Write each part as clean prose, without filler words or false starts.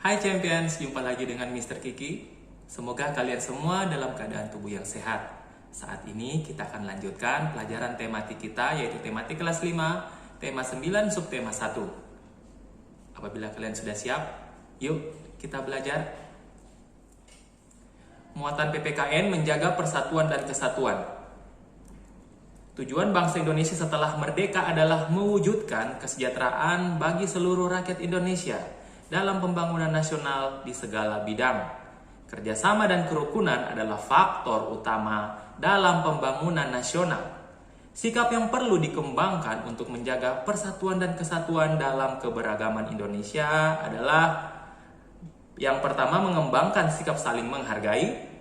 Hai Champions, jumpa lagi dengan Mr. Kiki. Semoga kalian semua dalam keadaan tubuh yang sehat. Saat ini kita akan lanjutkan pelajaran tematik kita, yaitu tematik kelas 5, tema 9, subtema 1. Apabila kalian sudah siap, yuk kita belajar. Muatan PPKN menjaga persatuan dan kesatuan. Tujuan bangsa Indonesia setelah merdeka adalah mewujudkan kesejahteraan bagi seluruh rakyat Indonesia dalam pembangunan nasional di segala bidang. Kerjasama dan kerukunan adalah faktor utama dalam pembangunan nasional. Sikap yang perlu dikembangkan untuk menjaga persatuan dan kesatuan dalam keberagaman Indonesia adalah: yang pertama, mengembangkan sikap saling menghargai.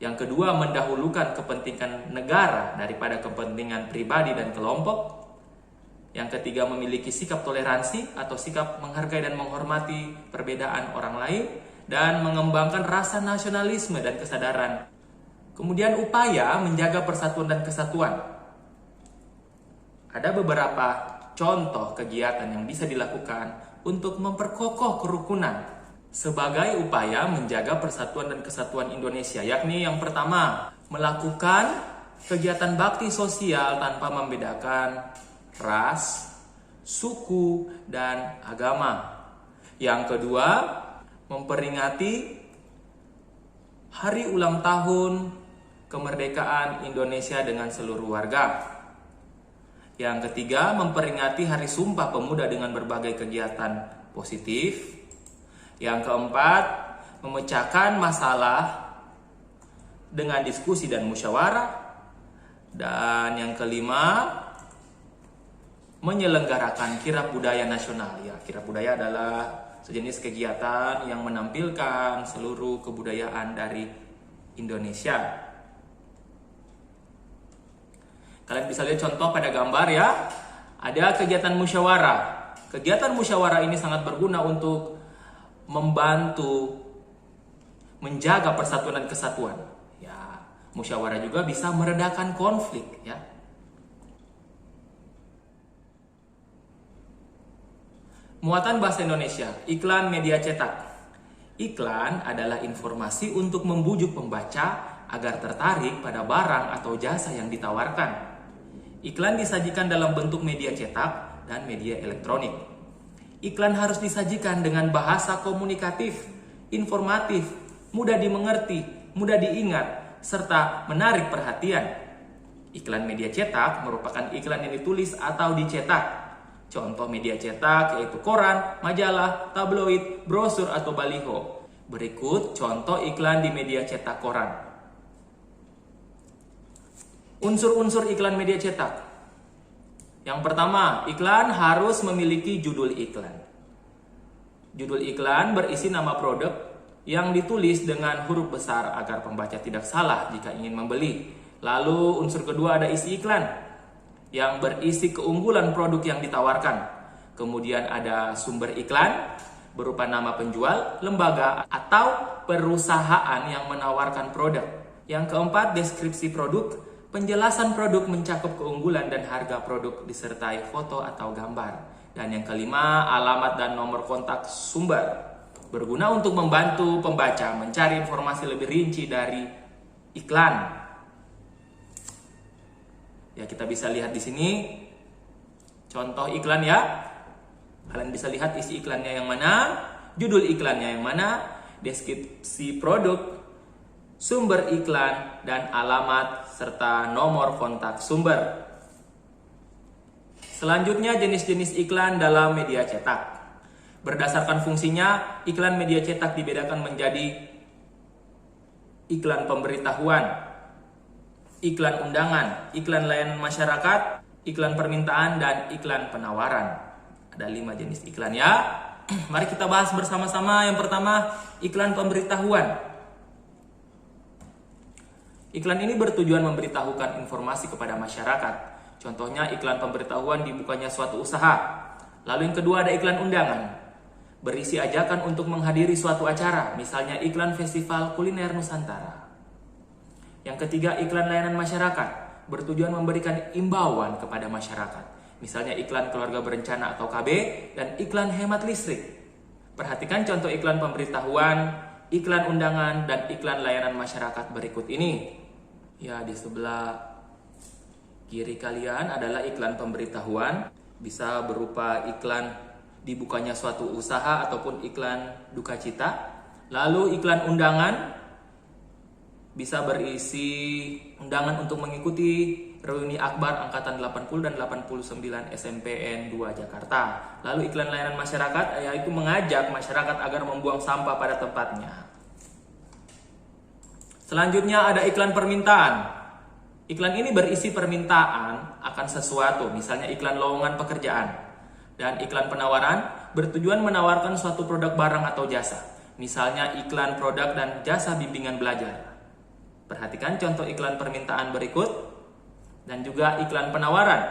Yang kedua, mendahulukan kepentingan negara daripada kepentingan pribadi dan kelompok. Yang ketiga, memiliki sikap toleransi atau sikap menghargai dan menghormati perbedaan orang lain, dan mengembangkan rasa nasionalisme dan kesadaran. Kemudian upaya menjaga persatuan dan kesatuan. Ada beberapa contoh kegiatan yang bisa dilakukan untuk memperkokoh kerukunan sebagai upaya menjaga persatuan dan kesatuan Indonesia, yakni yang pertama, melakukan kegiatan bakti sosial tanpa membedakan ras, suku, dan agama. Yang kedua, memperingati hari ulang tahun kemerdekaan Indonesia dengan seluruh warga. Yang ketiga, memperingati Hari Sumpah Pemuda dengan berbagai kegiatan positif. Yang keempat, memecahkan masalah dengan diskusi dan musyawarah. Dan yang kelima, menyelenggarakan kirab budaya nasional. Ya, kirab budaya adalah sejenis kegiatan yang menampilkan seluruh kebudayaan dari Indonesia. Kalian bisa lihat contoh pada gambar ya. Ada kegiatan musyawarah. Kegiatan musyawarah ini sangat berguna untuk membantu menjaga persatuan dan kesatuan. Ya, musyawarah juga bisa meredakan konflik ya. Muatan bahasa Indonesia, iklan media cetak. Iklan adalah informasi untuk membujuk pembaca agar tertarik pada barang atau jasa yang ditawarkan. Iklan disajikan dalam bentuk media cetak dan media elektronik. Iklan harus disajikan dengan bahasa komunikatif, informatif, mudah dimengerti, mudah diingat, serta menarik perhatian. Iklan media cetak merupakan iklan yang ditulis atau dicetak. Contoh media cetak yaitu koran, majalah, tabloid, brosur, atau baliho. Berikut contoh iklan di media cetak koran. Unsur-unsur iklan media cetak. Yang pertama, iklan harus memiliki judul iklan. Judul iklan berisi nama produk yang ditulis dengan huruf besar agar pembaca tidak salah jika ingin membeli. Lalu unsur kedua ada isi iklan yang berisi keunggulan produk yang ditawarkan. Kemudian ada sumber iklan berupa nama penjual, lembaga, atau perusahaan yang menawarkan produk. Yang keempat, deskripsi produk. Penjelasan produk mencakup keunggulan dan harga produk disertai foto atau gambar. Dan yang kelima, alamat dan nomor kontak sumber. Berguna untuk membantu pembaca mencari informasi lebih rinci dari iklan. Ya, kita bisa lihat di sini contoh iklan ya. Kalian bisa lihat isi iklannya yang mana, judul iklannya yang mana, deskripsi produk, sumber iklan, dan alamat serta nomor kontak sumber. Selanjutnya, jenis-jenis iklan dalam media cetak. Berdasarkan fungsinya, iklan media cetak dibedakan menjadi iklan pemberitahuan, iklan undangan, iklan layanan masyarakat, iklan permintaan, dan iklan penawaran. Ada 5 jenis iklan ya. Mari kita bahas bersama-sama. Yang pertama, iklan pemberitahuan. Iklan ini bertujuan memberitahukan informasi kepada masyarakat. Contohnya iklan pemberitahuan dibukanya suatu usaha. Lalu yang kedua ada iklan undangan. Berisi ajakan untuk menghadiri suatu acara, misalnya iklan Festival Kuliner Nusantara. Yang ketiga iklan layanan masyarakat. Bertujuan memberikan imbauan kepada masyarakat. Misalnya iklan keluarga berencana atau KB dan iklan hemat listrik. Perhatikan contoh iklan pemberitahuan, iklan undangan, dan iklan layanan masyarakat berikut ini. Ya, di sebelah kiri kalian adalah iklan pemberitahuan, bisa berupa iklan dibukanya suatu usaha ataupun iklan duka cita. Lalu iklan undangan bisa berisi undangan untuk mengikuti reuni akbar angkatan 80 dan 89 SMPN 2 Jakarta. Lalu iklan layanan masyarakat yaitu mengajak masyarakat agar membuang sampah pada tempatnya. Selanjutnya ada iklan permintaan. Iklan ini berisi permintaan akan sesuatu, misalnya iklan lowongan pekerjaan. Dan iklan penawaran bertujuan menawarkan suatu produk barang atau jasa, misalnya iklan produk dan jasa bimbingan belajar. Perhatikan contoh iklan permintaan berikut dan juga iklan penawaran.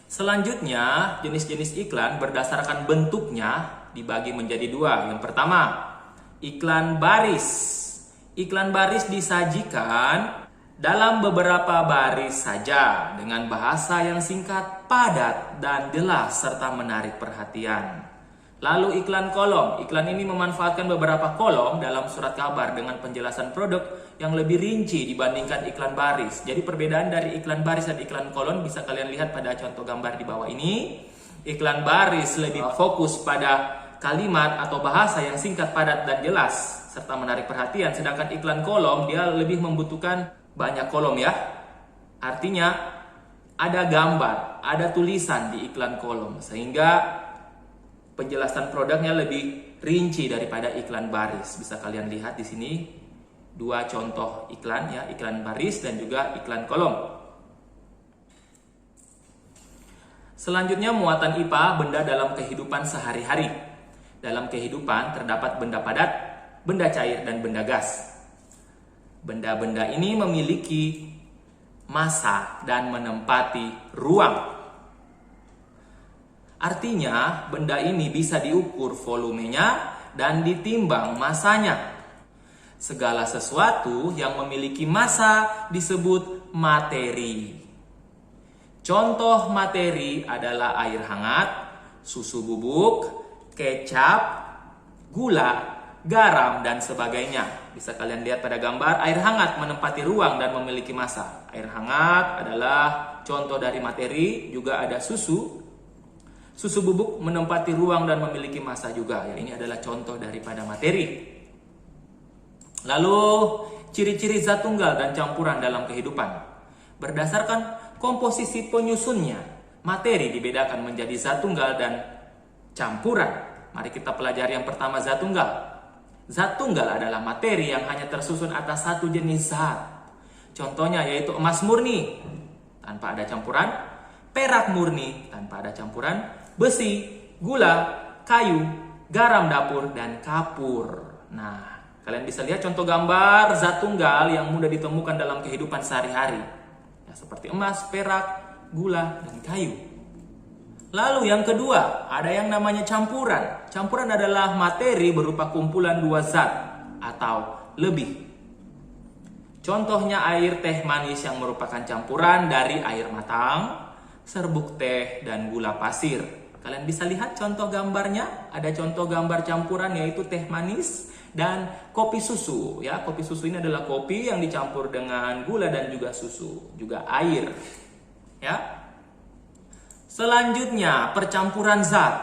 Selanjutnya, jenis-jenis iklan berdasarkan bentuknya dibagi menjadi dua. Yang pertama, iklan baris. Iklan baris disajikan dalam beberapa baris saja dengan bahasa yang singkat, padat, dan jelas serta menarik perhatian. Lalu iklan kolom. Iklan ini memanfaatkan beberapa kolom dalam surat kabar dengan penjelasan produk yang lebih rinci dibandingkan iklan baris. Jadi perbedaan dari iklan baris dan iklan kolom bisa kalian lihat pada contoh gambar di bawah ini. Iklan baris lebih fokus pada kalimat atau bahasa yang singkat, padat, dan jelas serta menarik perhatian. Sedangkan iklan kolom dia lebih membutuhkan banyak kolom ya. Artinya ada gambar, ada tulisan di iklan kolom sehingga penjelasan produknya lebih rinci daripada iklan baris. Bisa kalian lihat di sini dua contoh iklan ya, iklan baris dan juga iklan kolom. Selanjutnya muatan IPA, benda dalam kehidupan sehari-hari. Dalam kehidupan terdapat benda padat, benda cair, dan benda gas. Benda-benda ini memiliki massa dan menempati ruang. Artinya, benda ini bisa diukur volumenya dan ditimbang massanya. Segala sesuatu yang memiliki massa disebut materi. Contoh materi adalah air hangat, susu bubuk, kecap, gula, garam, dan sebagainya. Bisa kalian lihat pada gambar, air hangat menempati ruang dan memiliki massa. Air hangat adalah contoh dari materi, juga ada susu. Susu bubuk menempati ruang dan memiliki massa juga. Ya, ini adalah contoh daripada materi. Lalu, ciri-ciri zat tunggal dan campuran dalam kehidupan. Berdasarkan komposisi penyusunnya, materi dibedakan menjadi zat tunggal dan campuran. Mari kita pelajari yang pertama, zat tunggal. Zat tunggal adalah materi yang hanya tersusun atas satu jenis zat. Contohnya yaitu emas murni tanpa ada campuran, perak murni tanpa ada campuran, besi, gula, kayu, garam dapur, dan kapur. Nah, kalian bisa lihat contoh gambar zat tunggal yang mudah ditemukan dalam kehidupan sehari-hari. Ya, seperti emas, perak, gula, dan kayu. Lalu yang kedua, ada yang namanya campuran. Campuran adalah materi berupa kumpulan dua zat atau lebih. Contohnya air teh manis yang merupakan campuran dari air matang, serbuk teh, dan gula pasir. Kalian bisa lihat contoh gambarnya. Ada contoh gambar campuran yaitu teh manis dan kopi susu. Ya, kopi susu ini adalah kopi yang dicampur dengan gula dan juga susu, juga air. Ya. Selanjutnya, percampuran zat.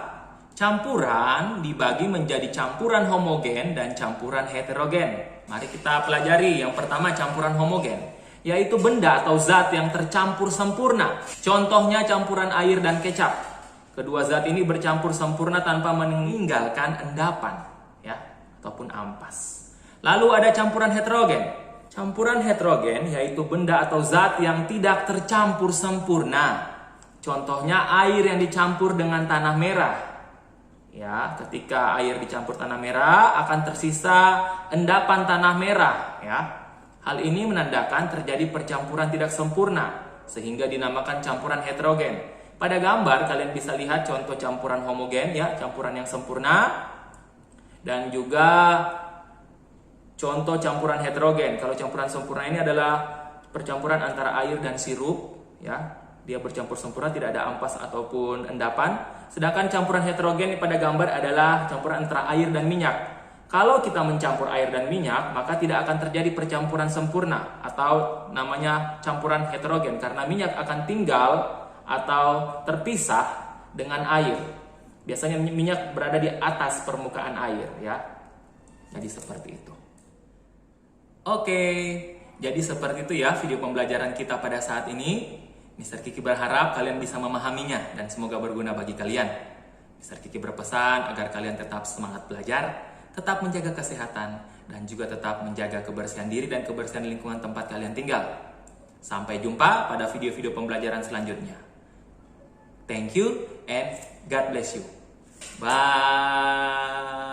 Campuran dibagi menjadi campuran homogen dan campuran heterogen. Mari kita pelajari. Yang pertama, campuran homogen, yaitu benda atau zat yang tercampur sempurna. Contohnya campuran air dan kecap. Kedua zat ini bercampur sempurna tanpa meninggalkan endapan, ya, ataupun ampas. Lalu ada campuran heterogen. Campuran heterogen yaitu benda atau zat yang tidak tercampur sempurna. Contohnya air yang dicampur dengan tanah merah. Ya, ketika air dicampur tanah merah akan tersisa endapan tanah merah, ya. Hal ini menandakan terjadi percampuran tidak sempurna sehingga dinamakan campuran heterogen. Pada gambar kalian bisa lihat contoh campuran homogen, ya, campuran yang sempurna, dan juga contoh campuran heterogen. Kalau campuran sempurna ini adalah percampuran antara air dan sirup, ya, dia bercampur sempurna, tidak ada ampas ataupun endapan. Sedangkan campuran heterogen pada gambar adalah campuran antara air dan minyak. Kalau kita mencampur air dan minyak, maka tidak akan terjadi percampuran sempurna atau namanya campuran heterogen karena minyak akan tinggal atau terpisah dengan air. Biasanya minyak berada di atas permukaan air ya. Jadi seperti itu. Oke, jadi seperti itu ya video pembelajaran kita pada saat ini. Mr. Kiki berharap kalian bisa memahaminya dan semoga berguna bagi kalian. Mr. Kiki berpesan agar kalian tetap semangat belajar, tetap menjaga kesehatan, dan juga tetap menjaga kebersihan diri dan kebersihan lingkungan tempat kalian tinggal. Sampai jumpa pada video-video pembelajaran selanjutnya. Thank you and God bless you. Bye.